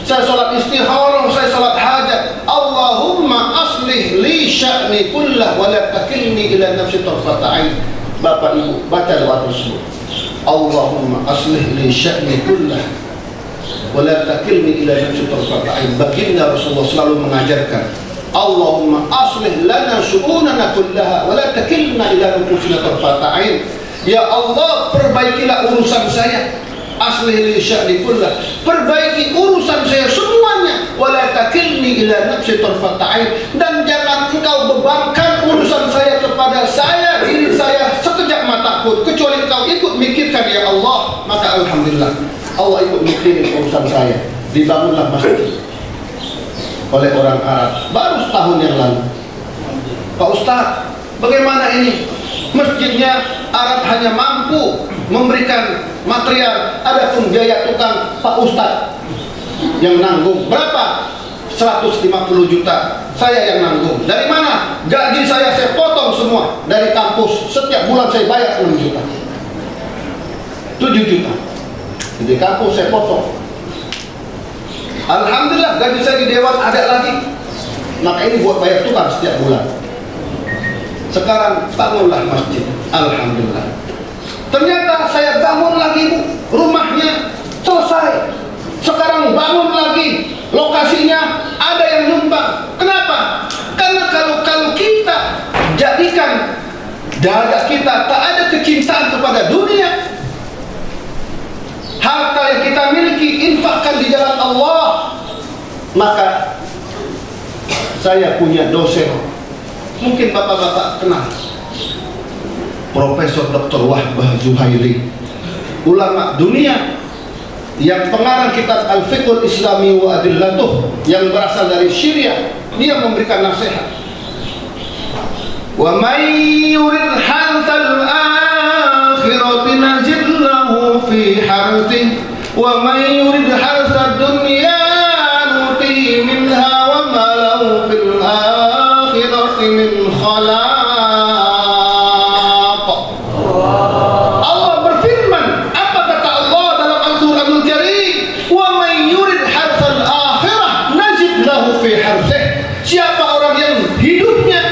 saya sholat istikharah, saya sholat hajat. Allahumma aslih li sya'ni kullah wa la takilni ila nafsi tarfata ain. Bapak Ibu baca doa tersebut. Allahumma aslih li sya'ni kullah wa la takilni ila nafsi tarfata ain. Baginda Rasulullah selalu mengajarkan, Allahumma aslih lana syu'unana kullaha wa la takilna ila nufusina tarfata ain. Ya Allah, perbaikilah urusan saya. Aslih li sya'ni kullah, perbaiki urusan saya semuanya. Wa la takilni ila nafsi tarfata ain, dan jangan engkau bebankan urusan saya kepada saya, diri saya sekejap mata pun, kecuali engkau ikut mikirkan ya Allah. Maka alhamdulillah, Allah ikut mikirin urusan saya. Dibangunlah masjid oleh orang Arab baru setahun yang lalu. Pak Ustaz, bagaimana ini? Masjidnya Arab hanya mampu memberikan material, adapun biaya tukang Pak Ustaz yang nanggung. Berapa? 150 juta. Saya yang nanggung. Dari mana? Gaji saya potong semua dari kampus. Setiap bulan saya bayar 6 juta, 7 juta. Di kampus saya potong. Alhamdulillah, gaji saya di dewan ada lagi. Maka ini buat bayar tukang setiap bulan. Sekarang bangunlah masjid. Alhamdulillah. Ternyata saya bangun lagi, Bu. Rumahnya selesai. Sekarang bangun lagi. Lokasinya ada yang nyumbang. Kenapa? Karena kalau kita jadikan dada kita tak ada kecintaan kepada dunia, harta yang kita miliki infakkan di jalan Allah, maka saya punya dosen, mungkin bapak-bapak kenal, Profesor Dr. Wahbah Zuhaili, ulama dunia yang pengarang kitab Al-Fiqhul Islami wa Adillatuh yang berasal dari Syria. Dia memberikan nasihat, wa may yurid hantal akhirati nazid lahu fi harthi wa may yurid harsa dunya nuti minha wa ma lahu fil akhirati min khalaq. Allah berfirman, apa kata Allah dalam Al-Quranul Karim? Wa may yurid harsal akhirah nazid lahu fi harthi. Siapa orang yang hidupnya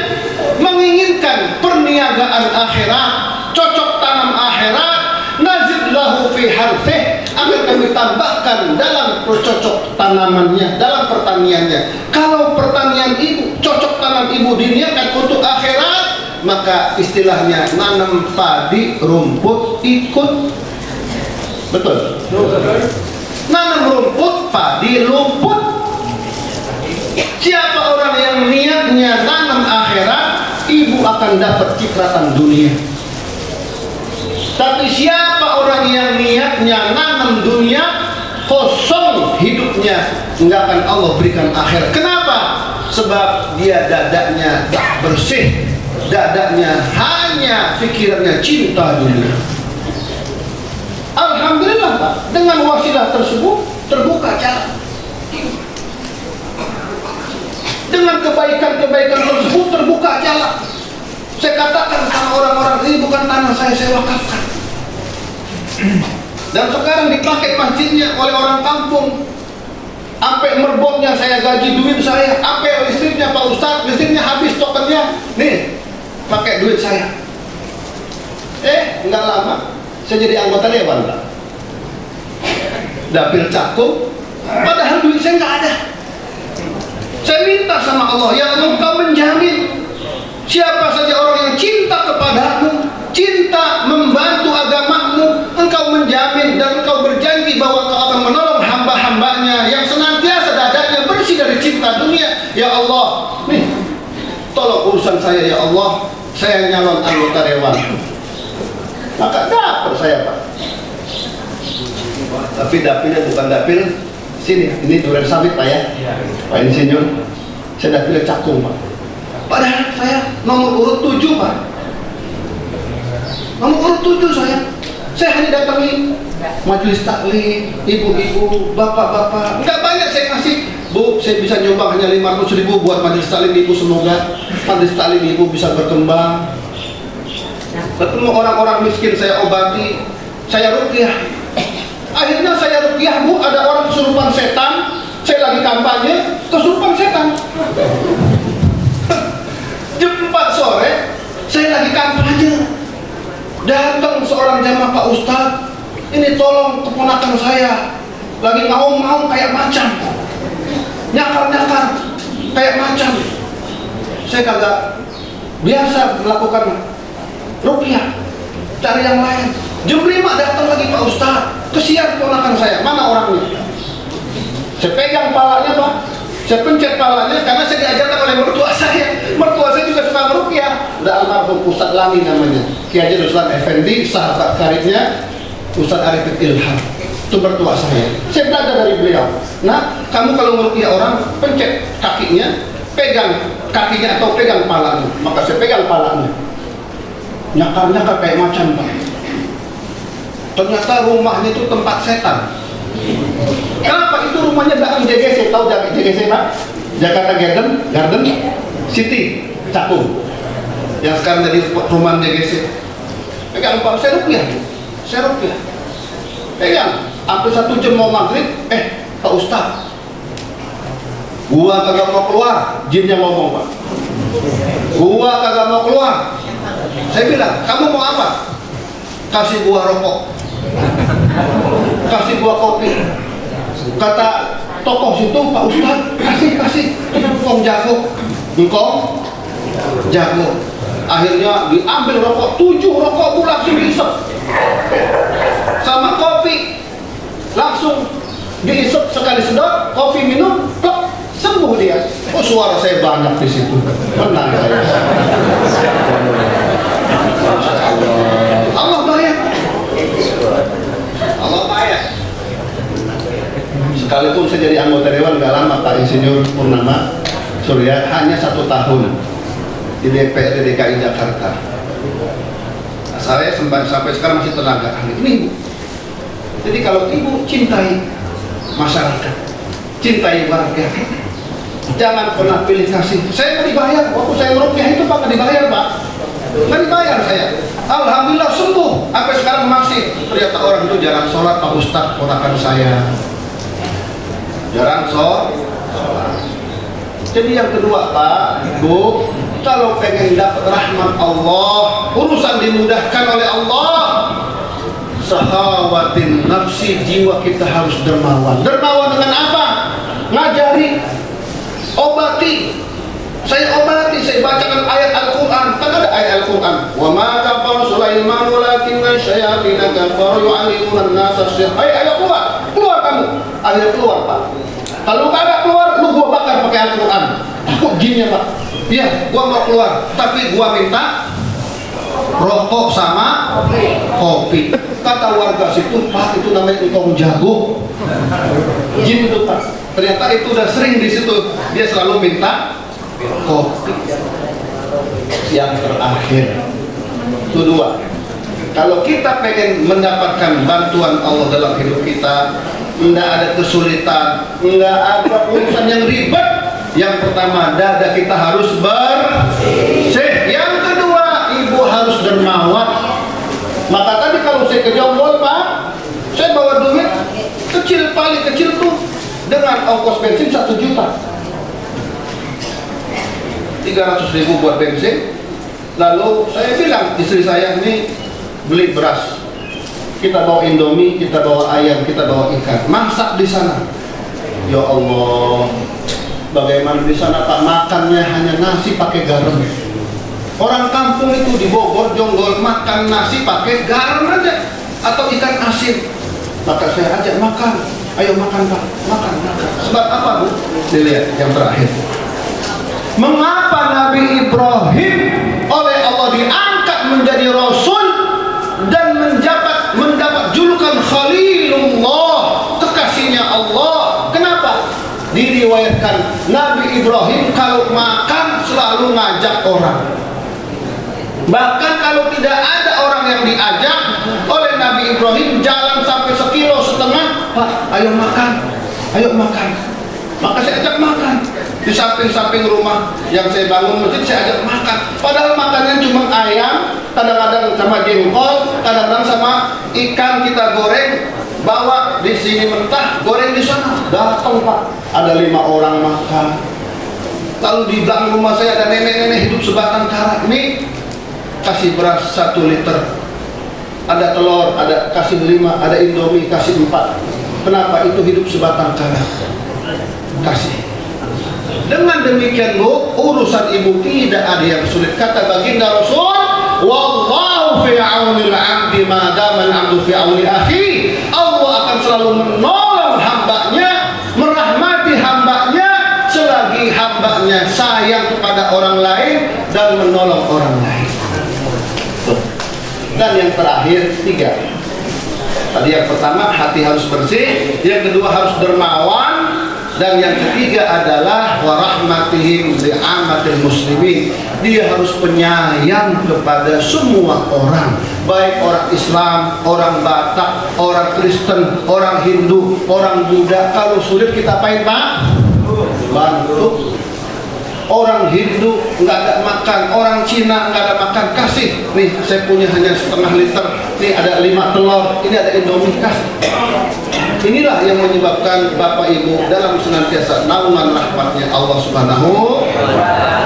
menginginkan perniagaan akhirat, cocok tanam akhirat, nazid lahu fi harthih, akan kami tambahkan dalam cocok tanamannya, dalam pertaniannya. Kalau pertanian ibu, cocok tanam ibu diniakan untuk akhirat, maka istilahnya nanam padi, rumput ikut. Betul? Nanam rumput, padi, rumput. Siapa orang yang niatnya nanam akhirat, ibu akan dapat cipratan dunia. Tapi siapa orang yang niatnya nanam dunia, kosong hidupnya, enggak akan Allah berikan akhirat. Kenapa? Sebab dia dadanya tak bersih, dadanya hanya pikirannya cinta dunia. Alhamdulillah Pak, dengan wasilah tersebut terbuka jalan. Dengan kebaikan-kebaikan tersebut terbuka jalan. Saya katakan sama orang-orang, ini bukan tanah saya wakafkan. Dan sekarang dipakai masjidnya oleh orang kampung. Sampai merbotnya saya gaji duit saya. Sampai listriknya Pak Ustadz, listriknya habis tokennya. Nih, pakai duit saya. Enggak lama saya jadi anggota dewan Pak. Dapil Cakung, padahal duit saya nggak ada. Saya minta sama Allah, ya Allah, Engkau menjamin siapa saja orang yang cinta kepadamu, cinta membantu agamamu, Engkau menjamin dan Engkau berjanji bahwa Engkau akan menolong hamba-hambanya yang senantiasa dadanya bersih dari cinta dunia. Ya Allah, nih, tolong urusan saya ya Allah, saya nyalon anggota dewan. Maka dapat saya Pak. Tapi dapilnya bukan dapil sini, ini Duren Sawit Pak ya, Pak Insinyur. Saya dapilnya Cakung Pak. Padahal saya nomor urut 7 Pak. Nomor urut 7 saya. Saya hanya datangi majelis taklim, ibu-ibu, bapak-bapak. Enggak banyak saya kasih. Bu, saya bisa nyumbang hanya 500.000 buat majelis taklim ibu, semoga majelis taklim ibu bisa berkembang. Ketemu orang-orang miskin saya obati, saya ruqyah. Akhirnya saya ruqyah Bu, ada orang kesurupan setan. Saya lagi kampanye, kesurupan setan. Jam 4 sore, saya lagi kampanye. Datang seorang jamaah, Pak Ustadz, ini tolong keponakan saya lagi ngaum-ngaum kayak macan, nyakar-nyakar kayak macan. saya kagak biasa melakukan ruqyah, cari yang lain. Jam 5 datang lagi Pak Ustaz, kesian ponakan saya, mana orangnya? Saya pegang palanya Pak, saya pencet palanya karena saya diajarkan oleh mertua saya. Mertua saya juga suka meruqyah. Udah almarhum Ustaz Lami namanya, Kiai Haji Ruslan Effendi, sahabat karibnya Ustaz Arifin Ilham. Itu mertua saya. Saya belajar dari beliau. Nah, kamu kalau meruqyah orang, pencet kakinya, pegang kakinya atau pegang palanya. Maka saya pegang palanya. Nyakar-nyakar kayak macan Pak. Ternyata rumahnya itu tempat setan. Kenapa? Itu rumahnya belakang JGC, tahu JGC Pak? Jakarta Garden City, Cakung. Yang sekarang jadi rumah JGC. Pegang Pak, saya ruqyah. Pegang, hampir 1 jam mau maghrib, Pak Ustaz, gua kagak mau keluar, jinnya ngomong Pak. Gua kagak mau keluar. Saya bilang, kamu mau apa? Kasih gua rokok, kasih gua kopi. Kata tokoh situ, Pak Ustaz, kasih engkong jago. Akhirnya diambil rokok, 7 rokok gua langsung diisep. Sama kopi langsung diisep, sekali sedot, kopi minum, plok, sembuh dia. Oh, suara saya banyak di situ, menang saya. Allah bayar. Sekalipun saya jadi anggota dewan gak lama Pak Insinyur Purnama Surya, hanya 1 tahun di DPRD DKI Jakarta. Nah, saya sampai sekarang masih tenaga ahli. Ini Bu. Jadi kalau Ibu cintai masyarakat, cintai warga, jangan pernah pilih kasih. Saya nggak dibayar, waktu saya meruqyah itu Pak nggak dibayar Pak, nggak dibayar saya. Alhamdulillah sembuh. Sampai sekarang masih. Ternyata orang itu jarang sholat Pak Ustadz, ponakan saya jarang sholat. Jadi yang kedua Pak, Bu, kalau pengen dapat rahmat Allah, urusan dimudahkan oleh Allah, sahawatin nafsi, jiwa kita harus dermawan. Dermawan dengan apa? Ngajari, obati. Saya obati, saya bacakan ayat Al-Quran. Kan ada ayat Al-Quran, wa ma kafara Sulaiman walakinna syayatina kafaru yu'allimuna an-nasa sihr. Ayo keluar kamu. Akhirnya keluar Pak. Kalau kagak keluar, lu gua bakar pakai Al-Quran. Takut jinnya Pak. Iya, gua mau keluar, tapi gua minta rokok sama kopi. Kata warga situ, Pak, itu namanya engkong jago. Jin itu Pak. Ternyata itu udah sering di situ. Dia selalu minta kopi. Yang terakhir, itu 2. Kalau kita pengen mendapatkan bantuan Allah dalam hidup kita, nggak ada kesulitan, nggak ada urusan yang ribet. Yang pertama, dada kita harus bersih. Yang kedua, ibu harus dermawan. Maka tadi kalau saya ke Jonggol Pak, saya bawa duit kecil, paling kecil tuh dengan ongkos bensin 1 juta, 300.000 buat bensin. Lalu saya bilang istri saya, ini beli beras, kita bawa Indomie, kita bawa ayam, kita bawa ikan, masak di sana. Ya Allah, bagaimana di sana Pak, makannya hanya nasi pakai garam. Orang kampung itu di Bogor, Jonggol, makan nasi pakai garam aja atau ikan asin. Maka saya ajak makan, ayo makan Pak, makan. Sebab apa Bu? Dilihat yang terakhir. Mengapa Nabi Ibrahim oleh Allah diangkat menjadi Rasul dan mendapat julukan Khalilullah, kekasihnya Allah? Kenapa? Diriwayatkan Nabi Ibrahim kalau makan selalu ngajak orang. Bahkan kalau tidak ada orang yang diajak oleh Nabi Ibrahim, jalan sampai 1,5 kilo, Pak, ayo makan. Maka saya ajak makan. Di samping rumah yang saya bangun masjid, saya ajak makan. Padahal makannya cuma ayam, kadang-kadang sama jengkol, kadang-kadang sama ikan kita goreng, bawa di sini mentah, goreng di sana. Datang Pak, ada 5 orang makan. Lalu di belakang rumah saya ada nenek-nenek hidup sebatang kara. Ini kasih beras 1 liter, ada telur, ada kasih 5, ada Indomie kasih 4. Kenapa? Itu hidup sebatang kara. Kasih. Dengan demikian Bu, urusan ibu tidak ada yang sulit. Kata baginda Rasul, wallahu fi aunil 'abdi ma dama al-'abdu fi auni akhi. Allah akan selalu menolong hambanya, merahmati hambanya selagi hambanya sayang kepada orang lain dan menolong orang lain. Dan yang terakhir 3. Tadi yang pertama hati harus bersih, yang kedua harus dermawan, dan yang ketiga adalah warahmatihim li'amatil muslimin. Dia harus penyayang kepada semua orang, baik orang Islam, orang Batak, orang Kristen, orang Hindu, orang Buddha. Kalau sulit kita apain Pak? Bantu. Orang Hindu nggak ada makan, orang Cina nggak ada makan, kasih. Nih saya punya hanya setengah liter, nih ada 5 telur, ini ada Indomie, kasih. Inilah yang menyebabkan Bapak Ibu dalam senantiasa naungan rahmatnya Allah Subhanahu.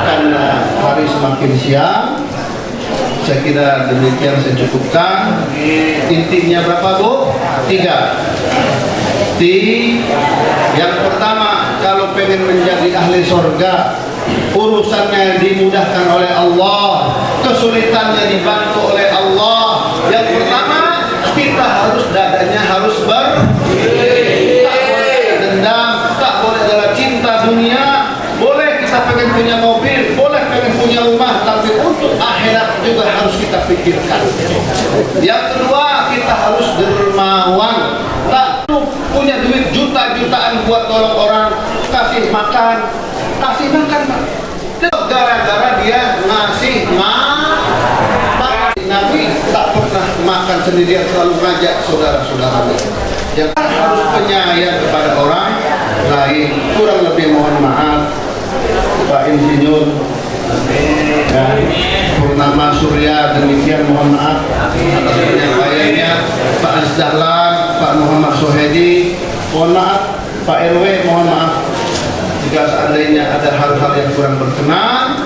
Karena hari semakin siang, saya kira demikian saya cukupkan. Intinya berapa Bu? 3. Yang pertama, kalau pengen menjadi ahli surga, urusannya dimudahkan oleh Allah, kesulitannya dibantu oleh Allah. Yang pertama, kita harus dadanya harus bersih, tak boleh dendam, tak boleh adalah cinta dunia. Boleh kita pengen punya mobil, boleh pengen punya rumah, tapi untuk akhirat juga harus kita pikirkan. Yang kedua, kita harus dermawan. Tak punya duit juta-jutaan buat tolong orang, kasih makan Pak. Gara-gara dia ngasih makan. Nabi tak pernah makan sendirian, selalu ngajak saudara-saudaranya. Yang harus penyayang kepada orang lain. Kurang lebih mohon maaf Pak Insinyur Purnama Surya, demikian mohon maaf atas penyampaiannya. Pak Azdahlan, Pak Muhammad Sohedi, mohon maaf. Pak RW, mohon maaf jika seandainya ada hal-hal yang kurang berkenan.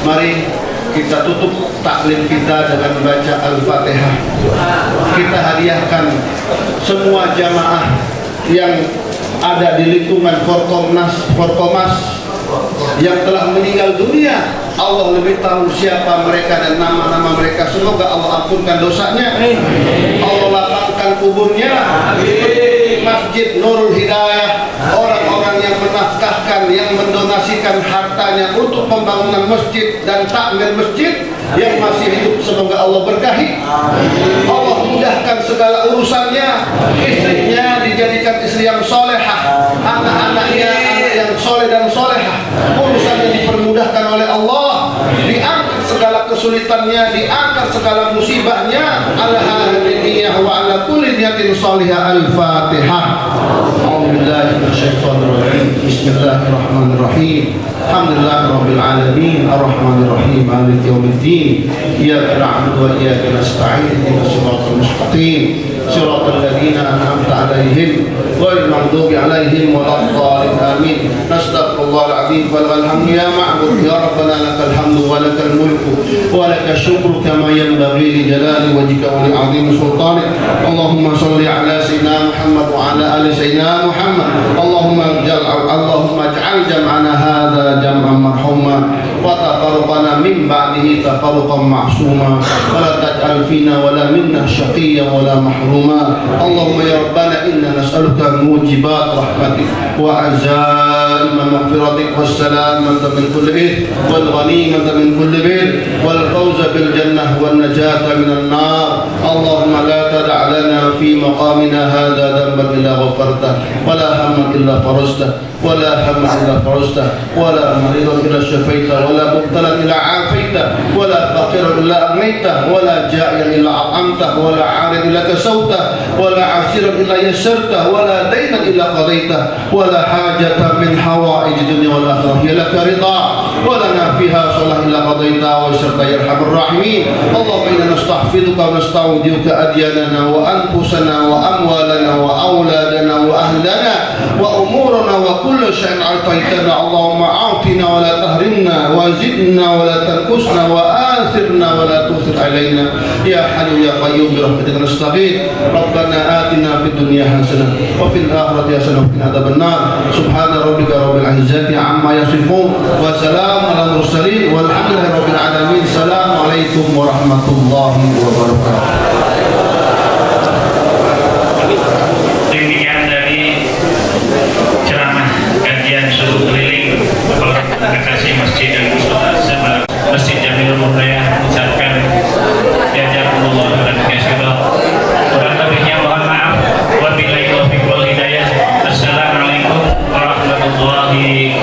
Mari kita tutup taklim kita dengan membaca Al-Fatihah. Kita hadiahkan semua jamaah yang ada di lingkungan Forkomas yang telah meninggal dunia. Allah lebih tahu siapa mereka dan nama-nama mereka. Semoga Allah ampunkan dosanya, Allah lapangkan kuburnya. Masjid Nurul Hidayah, orang-orang yang menafkahkan, yang mendonasikan hartanya untuk pembangunan masjid dan takmir masjid yang masih hidup, semoga Allah berkahi. Allah mudahkan segala urusannya. Istrinya dijadikan istri yang solehah, anak-anaknya anak yang soleh dan solehah. Urusannya dipermudahkan oleh Allah, diangkat segala kesulitannya, diangkat segala musibahnya. Ala hadiniyah wa ala kulli niyatin salihah. Al-Fatihah. A'udzubillahi minasyaitonir rajim. Bismillahirrahmanirrahim. Alhamdulillahirabbil alamin, arrahmanir rahim, maliki yaumiddin. Iyyaka na'budu wa iyyaka nasta'in. Ihdinas siratal mustaqim, siratal ladzina an'amta 'alaihim ghairil maghdubi 'alaihim waladdallin. Amin. Nastaghfirullahal 'azim wal hamdu ya ma'bud ya rabbana lakal hamdu wa lakal mulku wa lakal syukru kama yanbaghi li jalali wajhika wa li 'azimi sultanik. Allahumma shalli 'ala sayyidina Muhammad wa 'ala ali sayyidina Muhammad. Allahumma ij'al jam'ana hadza jam'an marhuma wa tafarraqana min ba'dihi tafarruqan ma'suma wa la taj'al fina wa la minna syaqiyyan wa la mahruma. Allahumma ya rabbana inna nas'aluka mujibat rahmatik wa azaima maghfiratik wassalamata min kulli ith wal ghanimata min kulli bir wal fawza bil jannah wan najata minan nar. Allahumma la tada' lana fi maqamina hadza dhanban illa ghafartah wa la hamman illa farajtah wa la hamman illa farajtah wa la maridan illa shafaitah wa la mubtalan illa afaitah wa la faqiran illa aghnaytah wa la ja'ian illa at'amtah wa la 'aridan illa kasawtah wa la 'asiran illa yassartah wa la daynan illa qadaitah wa la hajatan min hawaij dunya wal akhirah hiya laka ridha wa lana fiha salah illa qadaitah wa yassarta ya arhamar rahimin. Allahumma inna nastahfiduka wa nasta'udiuka adyanana wa anfusana wa amwalana wa auladana wa ahlana وأمورنا وكل شيء أعطيتنا اللهم أعطنا ولا تحرمنا وزدنا ولا تنقصنا وآثرنا ولا تؤثر علينا يا حي يا قيوم برحمتك نستغيث ربنا آتنا في الدنيا حسنة وفي الآخرة حسنة وقنا عذاب النار سبحان ربك رب العزة عما يصفون وسلام على المرسلين والحمد لله رب العالمين السلام عليكم ورحمة الله وبركاته. Demikian dari ceramah kajian suruh keliling lokasi Masjid Al-Mustafa Sebar Masjid Jamilul Murayah mengucapkan jazakumullah khairan katsiran. Kurang lebihnya mohon maaf. Wabillahi taufiq wal hidayah. Assalamualaikum warahmatullahi